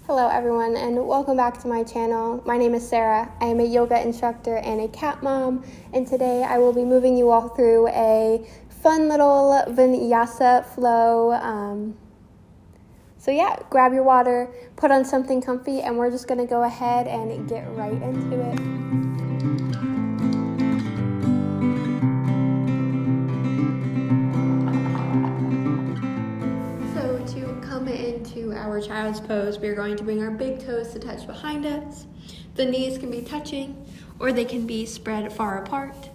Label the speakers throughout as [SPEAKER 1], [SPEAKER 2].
[SPEAKER 1] Hello everyone and welcome back to my channel. My name is Sarah. I am a yoga instructor and a cat mom, and today I will be moving you all through a fun little vinyasa flow. So yeah, grab your water, put on something comfy, and we're just going to go ahead and get right into it. Into our child's pose, we are going to bring our big toes to touch behind us. The knees can be touching or they can be spread far apart.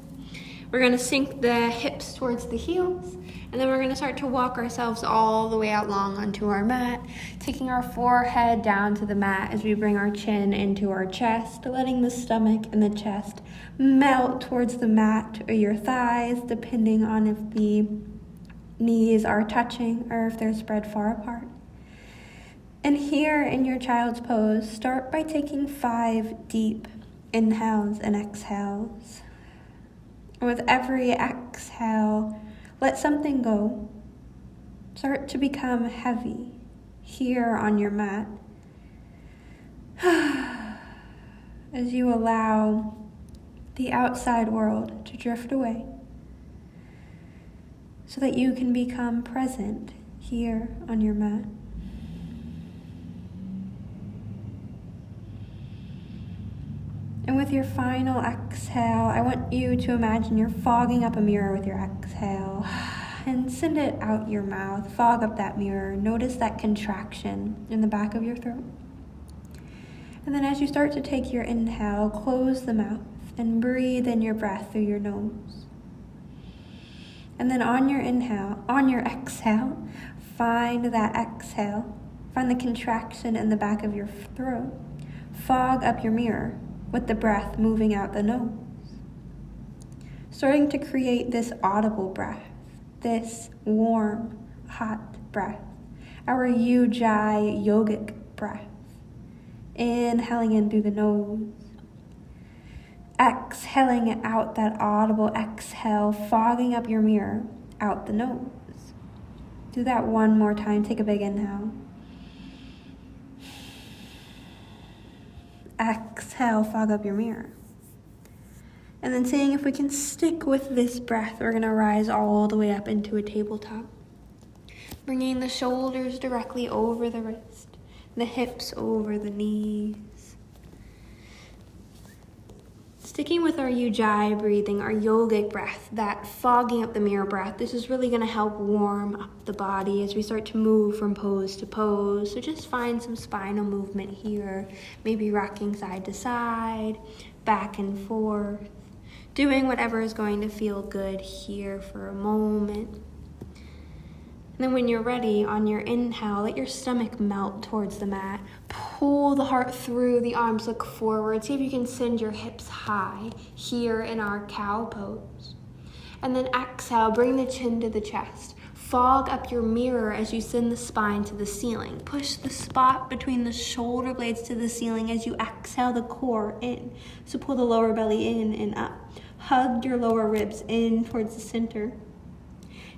[SPEAKER 1] We're going to sink the hips towards the heels, and then we're going to start to walk ourselves all the way out long onto our mat, taking our forehead down to the mat as we bring our chin into our chest, letting the stomach and the chest melt towards the mat or your thighs, depending on if the knees are touching or if they're spread far apart. And here in your child's pose, start by taking 5 deep inhales and exhales. With every exhale, let something go. Start to become heavy here on your mat as you allow the outside world to drift away so that you can become present here on your mat. And with your final exhale, I want you to imagine you're fogging up a mirror with your exhale and send it out your mouth. Fog up that mirror. Notice that contraction in the back of your throat. And then as you start to take your inhale, close the mouth and breathe in your breath through your nose. And then on your exhale, find the contraction in the back of your throat. Fog up your mirror with the breath moving out the nose. Starting to create this audible breath, this warm, hot breath, our Ujjayi yogic breath. Inhaling in through the nose. Exhaling out that audible exhale, fogging up your mirror out the nose. Do that one more time. Take a big inhale. Exhale, fog up your mirror. And then seeing if we can stick with this breath, we're going to rise all the way up into a tabletop. Bringing the shoulders directly over the wrist, the hips over the knees. Sticking with our Ujjayi breathing, our yogic breath, that fogging up the mirror breath, this is really going to help warm up the body as we start to move from pose to pose. So just find some spinal movement here, maybe rocking side to side, back and forth, doing whatever is going to feel good here for a moment. And then when you're ready, on your inhale, let your stomach melt towards the mat. Pull the heart through, the arms look forward. See if you can send your hips high here in our cow pose. And then exhale, bring the chin to the chest. Fog up your mirror as you send the spine to the ceiling. Push the spot between the shoulder blades to the ceiling as you exhale the core in. So pull the lower belly in and up. Hug your lower ribs in towards the center.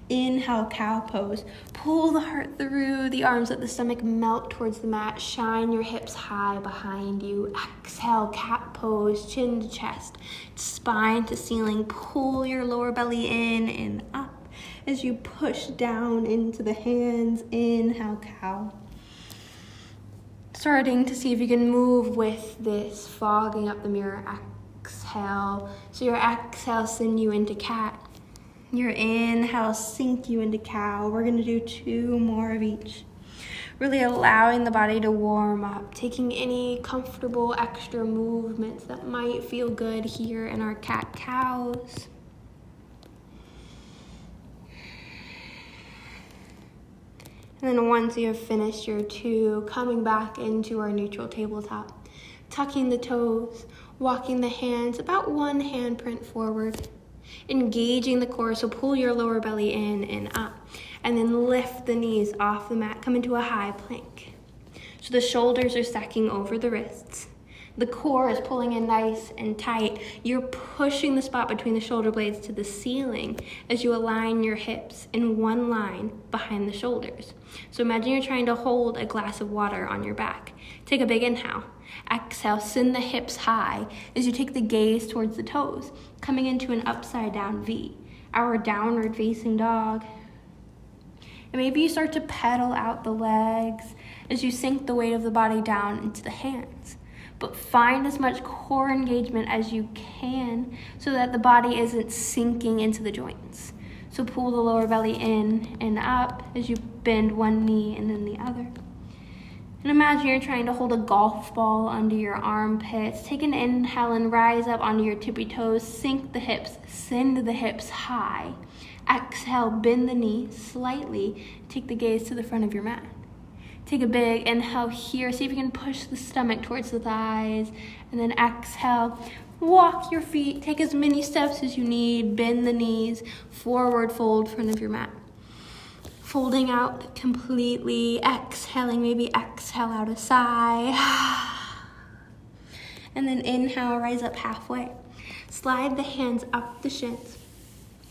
[SPEAKER 1] Inhale, cow pose. Pull the heart through the arms, let the stomach melt towards the mat. Shine your hips high behind you. Exhale, cat pose, chin to chest, spine to ceiling. Pull your lower belly in and up as you push down into the hands. Inhale, cow. Starting to see if you can move with this, fogging up the mirror. Exhale. So your exhale send you into cat. Your inhale sink you into cow. We're going to do 2 more of each. Really allowing the body to warm up, taking any comfortable extra movements that might feel good here in our cat-cows. And then once you have finished your 2, coming back into our neutral tabletop, tucking the toes, walking the hands about 1 handprint forward. Engaging the core, so pull your lower belly in and up, and then lift the knees off the mat, come into a high plank. So the shoulders are stacking over the wrists, The core is pulling in nice and tight. You're pushing the spot between the shoulder blades to the ceiling as you align your hips in one line behind the shoulders. So imagine you're trying to hold a glass of water on your back. Take a big inhale. Exhale, send the hips high as you take the gaze towards the toes, coming into an upside down V, our downward facing dog. And maybe you start to pedal out the legs as you sink the weight of the body down into the hands. But find as much core engagement as you can so that the body isn't sinking into the joints. So pull the lower belly in and up as you bend one knee and then the other. And imagine you're trying to hold a golf ball under your armpits. Take an inhale and rise up onto your tippy toes. Sink the hips, send the hips high. Exhale, bend the knees slightly. Take the gaze to the front of your mat. Take a big inhale here. See if you can push the stomach towards the thighs. And then exhale. Walk your feet. Take as many steps as you need. Bend the knees. Forward fold front of your mat. Folding out completely. Exhaling. Maybe exhale out a sigh. And then inhale, rise up halfway. Slide the hands up the shins.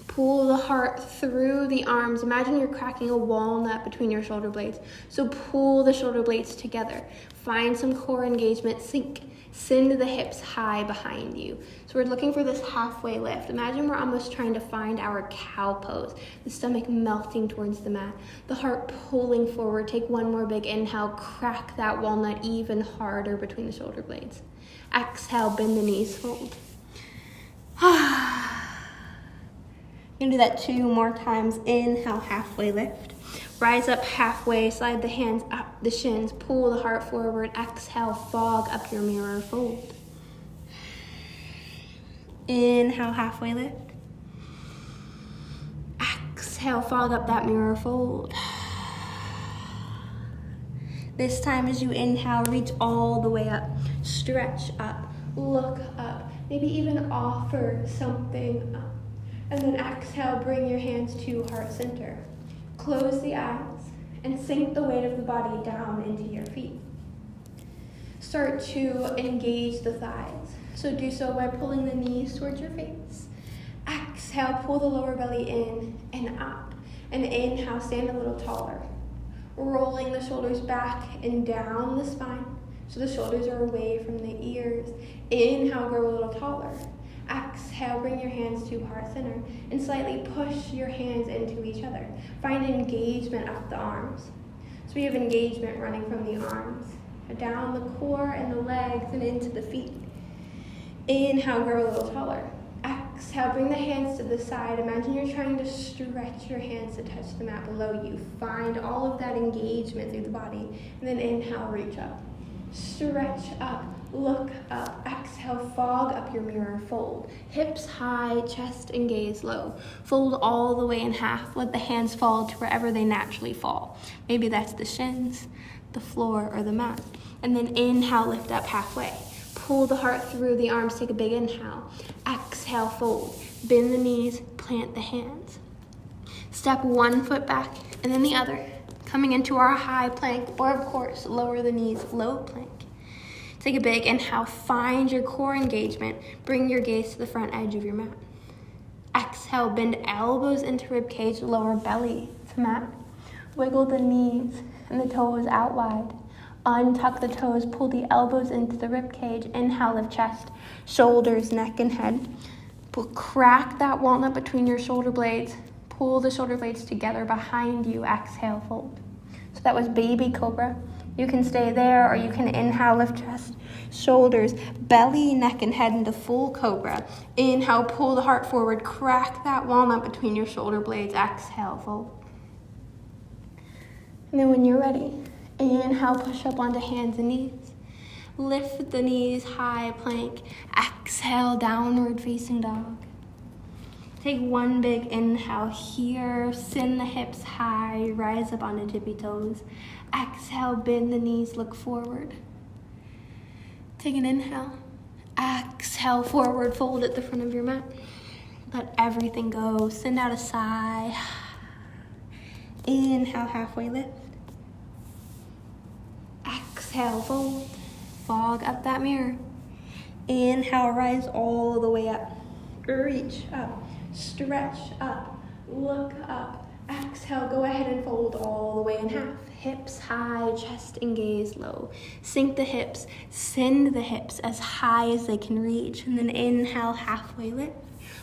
[SPEAKER 1] Pull the heart through the arms. Imagine you're cracking a walnut between your shoulder blades. So pull the shoulder blades together. Find some core engagement. Sink. Send the hips high behind you. So we're looking for this halfway lift. Imagine we're almost trying to find our cow pose. The stomach melting towards the mat. The heart pulling forward. Take one more big inhale. Crack that walnut even harder between the shoulder blades. Exhale, bend the knees, fold. You're gonna do that 2 more times. Inhale, halfway lift. Rise up halfway, slide the hands up the shins, pull the heart forward. Exhale, fog up your mirror, fold. Inhale, halfway lift. Exhale, fog up that mirror, fold. This time as you inhale, reach all the way up. Stretch up, look up, maybe even offer something up. And then exhale, bring your hands to heart center. Close the eyes and sink the weight of the body down into your feet. Start to engage the thighs. So do so by pulling the knees towards your face. Exhale, pull the lower belly in and up. And inhale, stand a little taller. Rolling the shoulders back and down the spine so the shoulders are away from the ears. Inhale, grow a little taller. Exhale, bring your hands to heart center and slightly push your hands into each other. Find engagement up the arms. So we have engagement running from the arms, down the core and the legs and into the feet. Inhale, grow a little taller. Exhale, bring the hands to the side. Imagine you're trying to stretch your hands to touch the mat below you. Find all of that engagement through the body. And then inhale, reach up. Stretch up, look up. Exhale, fog up your mirror, fold. Hips high, chest and gaze low. Fold all the way in half. Let the hands fall to wherever they naturally fall. Maybe that's the shins, the floor, or the mat. And then inhale, lift up halfway. Pull the heart through the arms. Take a big inhale. Exhale, fold. Bend the knees, plant the hands. Step one foot back and then the other. Coming into our high plank, or of course, lower the knees, low plank. Take a big inhale, find your core engagement. Bring your gaze to the front edge of your mat. Exhale, bend elbows into rib cage, lower belly to mat. Wiggle the knees and the toes out wide. Untuck the toes, pull the elbows into the rib cage. Inhale, lift chest, shoulders, neck, and head. Crack that walnut between your shoulder blades. Pull the shoulder blades together behind you. Exhale, fold. So that was baby cobra. You can stay there or you can inhale, lift chest, shoulders, belly, neck, and head into full cobra. Inhale, pull the heart forward. Crack that walnut between your shoulder blades. Exhale, fold. And then when you're ready, inhale, push up onto hands and knees. Lift the knees, high plank. Exhale, downward facing dog. Take one big inhale here. Send the hips high. Rise up onto tippy toes. Exhale, bend the knees, look forward. Take an inhale. Exhale, forward fold at the front of your mat. Let everything go. Send out a sigh. Inhale, halfway lift. Exhale, fold. Fog up that mirror. Inhale, rise all the way up. Reach up, stretch up, look up. Exhale, go ahead and fold all the way in half. Hips high, chest and gaze low. Sink the hips, send the hips as high as they can reach. And then inhale, halfway lift.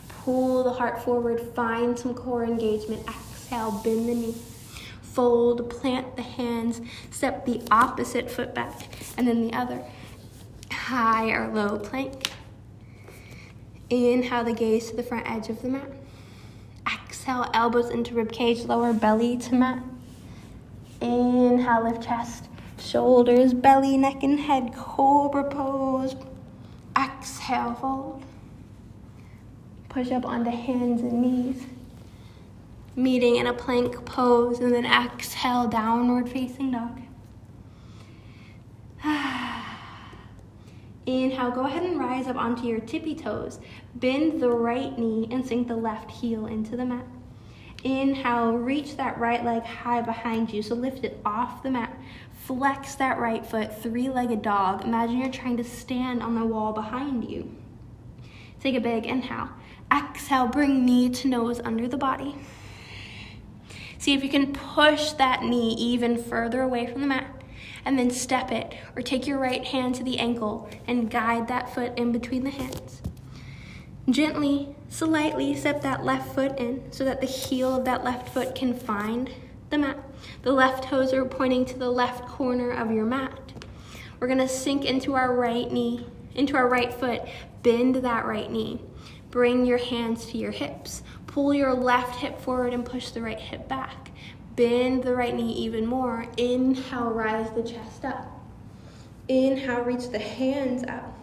[SPEAKER 1] Pull the heart forward, find some core engagement. Exhale, bend the knee. Fold, plant the hands, step the opposite foot back, and then the other. High or low plank. Inhale the gaze to the front edge of the mat. Exhale, elbows into ribcage, lower belly to mat. Inhale, lift chest, shoulders, belly, neck, and head, cobra pose. Exhale, fold. Push up onto hands and knees. Meeting in a plank pose, and then exhale, downward facing dog. Inhale, go ahead and rise up onto your tippy toes. Bend the right knee and sink the left heel into the mat. Inhale, reach that right leg high behind you, so lift it off the mat. Flex that right foot, three-legged dog. Imagine you're trying to stand on the wall behind you. Take a big inhale. Exhale, bring knee to nose under the body. See if you can push that knee even further away from the mat. And then step it, or take your right hand to the ankle and guide that foot in between the hands. Gently, slightly step that left foot in so that the heel of that left foot can find the mat. The left toes are pointing to the left corner of your mat. We're gonna sink into our right knee, into our right foot, bend that right knee. Bring your hands to your hips. Pull your left hip forward and push the right hip back. Bend the right knee even more. Inhale, rise the chest up. Inhale, reach the hands up.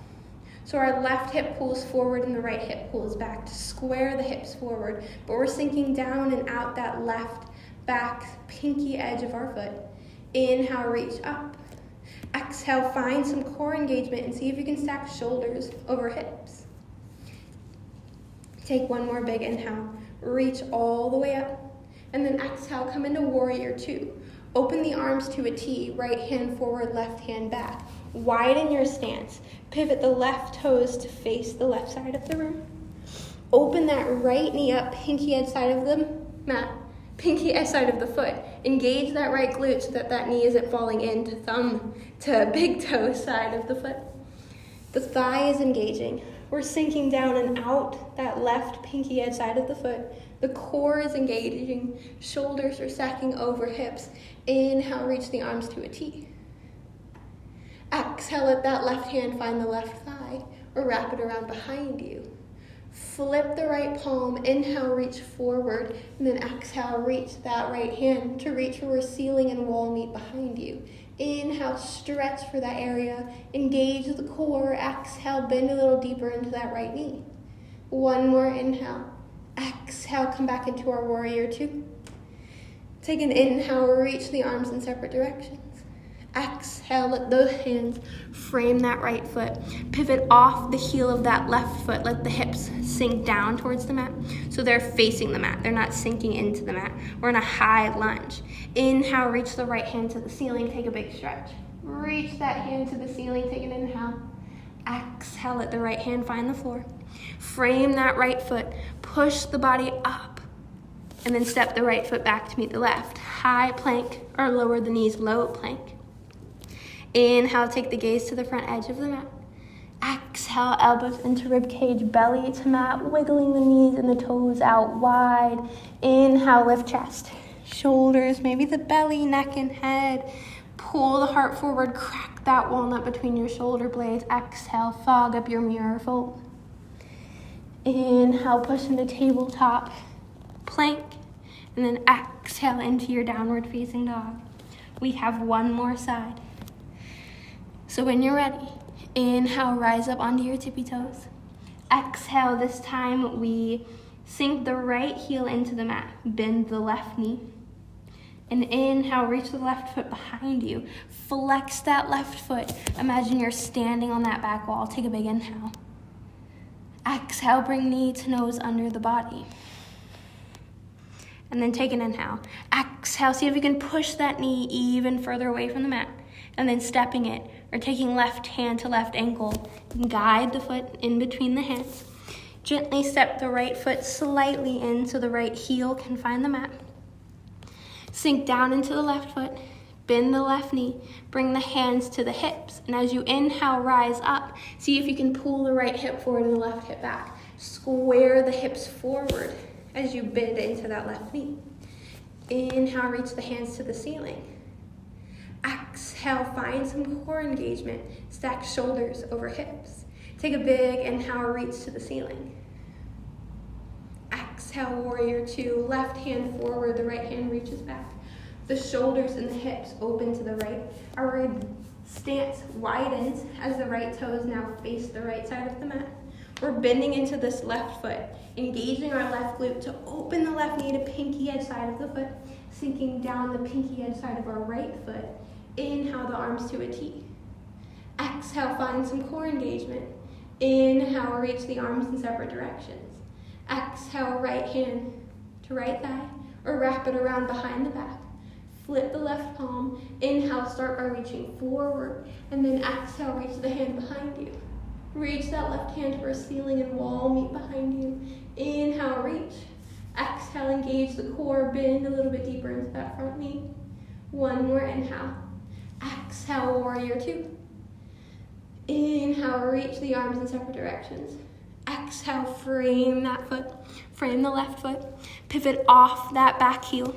[SPEAKER 1] So our left hip pulls forward and the right hip pulls back to square the hips forward. But we're sinking down and out that left back pinky edge of our foot. Inhale, reach up. Exhale, find some core engagement and see if you can stack shoulders over hips. Take one more big inhale. Reach all the way up. And then exhale, come into warrior two. Open the arms to a T, right hand forward, left hand back. Widen your stance. Pivot the left toes to face the left side of the room. Open that right knee up, pinky edge side of the mat, pinky edge side of the foot. Engage that right glute so that that knee isn't falling into thumb to big toe side of the foot. The thigh is engaging. We're sinking down and out that left pinky edge side of the foot. The core is engaging. Shoulders are stacking over hips. Inhale, reach the arms to a T. Exhale, let that left hand find the left thigh or wrap it around behind you. Flip the right palm. Inhale, reach forward. And then exhale, reach that right hand to reach where ceiling and wall meet behind you. Inhale, stretch for that area. Engage the core. Exhale, bend a little deeper into that right knee. One more inhale. Exhale, come back into our warrior two. Take an inhale, reach the arms in separate directions. Exhale, let those hands frame that right foot. Pivot off the heel of that left foot. Let the hips sink down towards the mat. So they're facing the mat. They're not sinking into the mat. We're in a high lunge. Inhale, reach the right hand to the ceiling. Take a big stretch. Reach that hand to the ceiling. Take an inhale. Exhale, let the right hand find the floor. Frame that right foot. Push the body up. And then step the right foot back to meet the left. High plank or lower the knees, low plank. Inhale, take the gaze to the front edge of the mat. Exhale, elbows into rib cage, belly to mat, wiggling the knees and the toes out wide. Inhale, lift chest, shoulders, maybe the belly, neck, and head. Pull the heart forward, crack that walnut between your shoulder blades. Exhale, fog up your mirror fold. Inhale, push into tabletop, plank, and then exhale into your downward facing dog. We have one more side. So when you're ready, inhale, rise up onto your tippy toes. Exhale, this time we sink the right heel into the mat. Bend the left knee. And inhale, reach the left foot behind you. Flex that left foot. Imagine you're standing on that back wall. Take a big inhale. Exhale, bring knee to nose under the body. And then take an inhale. Exhale, see if you can push that knee even further away from the mat. and then stepping it, or taking left hand to left ankle. Guide the foot in between the hands. Gently step the right foot slightly in so the right heel can find the mat. Sink down into the left foot, bend the left knee, bring the hands to the hips, and as you inhale, rise up. See if you can pull the right hip forward and the left hip back. Square the hips forward as you bend into that left knee. Inhale, reach the hands to the ceiling. Exhale, find some core engagement. Stack shoulders over hips. Take a big inhale, reach to the ceiling. Exhale, warrior two. Left hand forward, the right hand reaches back. The shoulders and the hips open to the right. Our stance widens as the right toes now face the right side of the mat. We're bending into this left foot, engaging our left glute to open the left knee to pinky edge side of the foot, sinking down the pinky edge side of our right foot. Inhale the arms to a T. Exhale, find some core engagement. Inhale, reach the arms in separate directions. Exhale, right hand to right thigh, or wrap it around behind the back. Flip the left palm. Inhale, start by reaching forward, and then exhale, reach the hand behind you. Reach that left hand where ceiling and wall meet behind you. Inhale, reach. Exhale, engage the core, bend a little bit deeper into that front knee. One more inhale. Exhale, warrior two. Inhale, reach the arms in separate directions. Exhale, frame that foot, frame the left foot, pivot off that back heel.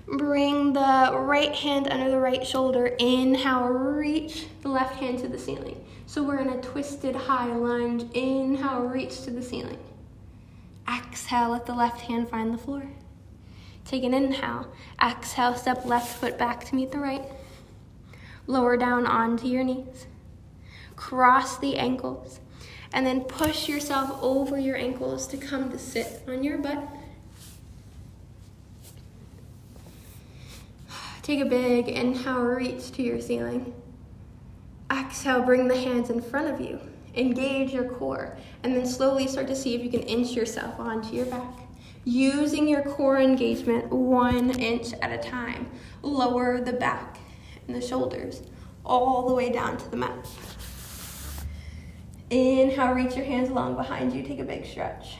[SPEAKER 1] Bring the right hand under the right shoulder. Inhale, reach the left hand to the ceiling. So we're in a twisted high lunge. Inhale, reach to the ceiling. Exhale, let the left hand find the floor. Take an inhale. Exhale, step left foot back to meet the right. Lower down onto your knees. Cross the ankles. And then push yourself over your ankles to come to sit on your butt. Take a big inhale, reach to your ceiling. Exhale, bring the hands in front of you. Engage your core, and then slowly start to see if you can inch yourself onto your back. Using your core engagement 1 inch at a time. Lower the back and the shoulders all the way down to the mat. Inhale, reach your hands long behind you. Take a big stretch.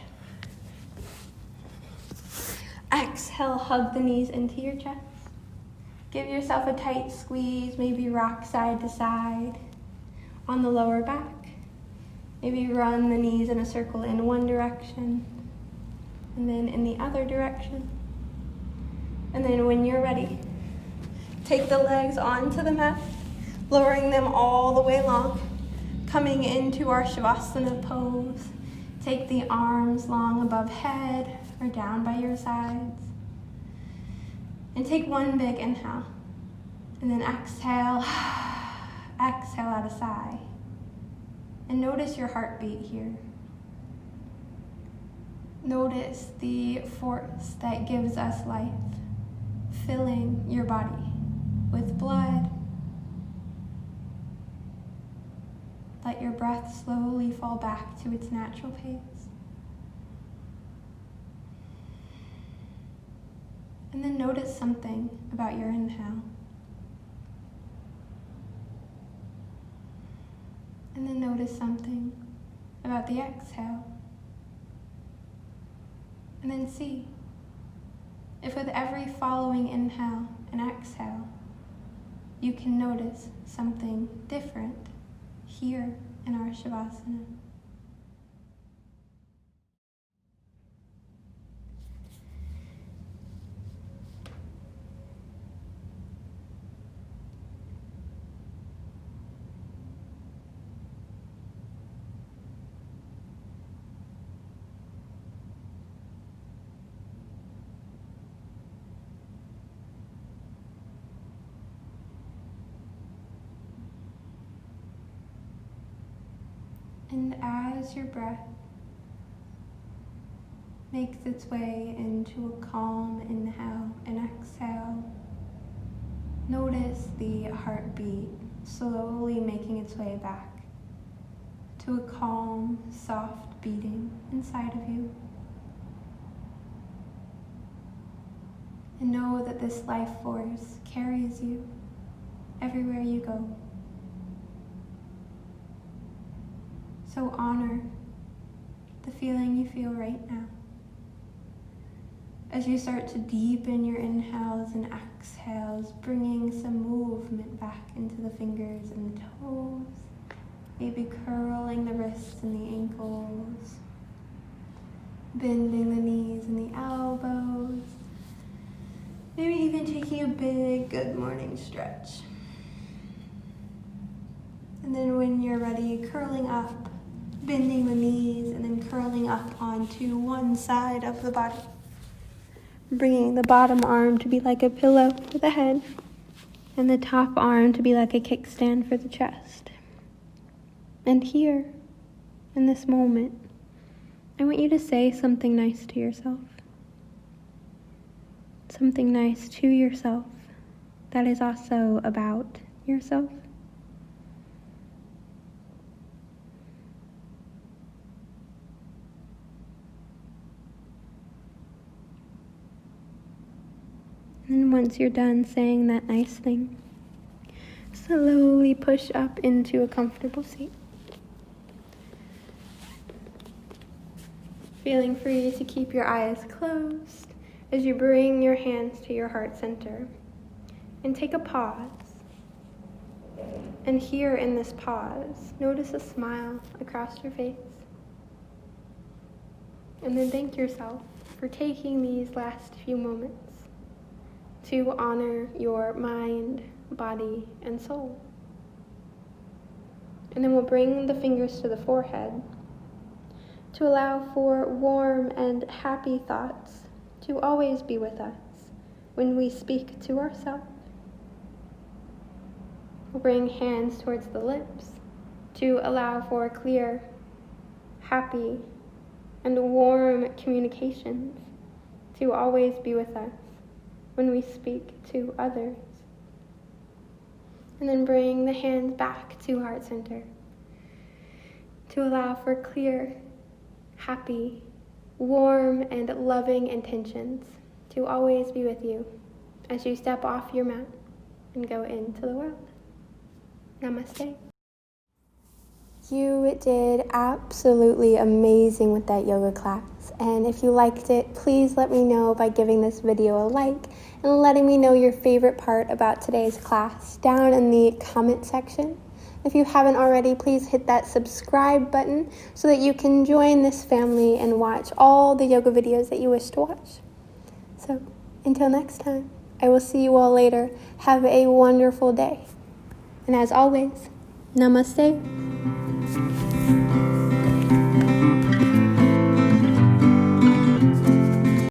[SPEAKER 1] Exhale, hug the knees into your chest. Give yourself a tight squeeze, maybe rock side to side on the lower back. Maybe run the knees in a circle in one direction and then in the other direction. And then when you're ready, take the legs onto the mat, lowering them all the way long, coming into our Shavasana pose. Take the arms long above head or down by your sides. And take one big inhale, and then exhale, exhale out a sigh. And notice your heartbeat here. Notice the force that gives us life, filling your body with blood. Let your breath slowly fall back to its natural pace. And then notice something about your inhale. And then notice something about the exhale. And then see if with every following inhale and exhale, you can notice something different here in our Shavasana. And as your breath makes its way into a calm inhale and exhale, notice the heartbeat slowly making its way back to a calm, soft beating inside of you. And know that this life force carries you everywhere you go. So honor the feeling you feel right now. As you start to deepen your inhales and exhales, bringing some movement back into the fingers and the toes, maybe curling the wrists and the ankles, bending the knees and the elbows, maybe even taking a big good morning stretch. And then when you're ready, curling up, bending the knees, and then curling up onto one side of the body. Bringing the bottom arm to be like a pillow for the head, and the top arm to be like a kickstand for the chest. And here, in this moment, I want you to say something nice to yourself. Something nice to yourself that is also about yourself. And once you're done saying that nice thing, slowly push up into a comfortable seat. Feeling free to keep your eyes closed as you bring your hands to your heart center. And take a pause. And here in this pause, notice a smile across your face. And then thank yourself for taking these last few moments to honor your mind, body, and soul. And then we'll bring the fingers to the forehead to allow for warm and happy thoughts to always be with us when we speak to ourselves. We'll bring hands towards the lips to allow for clear, happy, and warm communications to always be with us when we speak to others. And then bring the hands back to heart center to allow for clear, happy, warm, and loving intentions to always be with you as you step off your mat and go into the world. Namaste. You did absolutely amazing with that yoga class. And if you liked it, please let me know by giving this video a like and letting me know your favorite part about today's class down in the comment section. If you haven't already, please hit that subscribe button so that you can join this family and watch all the yoga videos that you wish to watch. So until next time, I will see you all later. Have a wonderful day. And as always, namaste.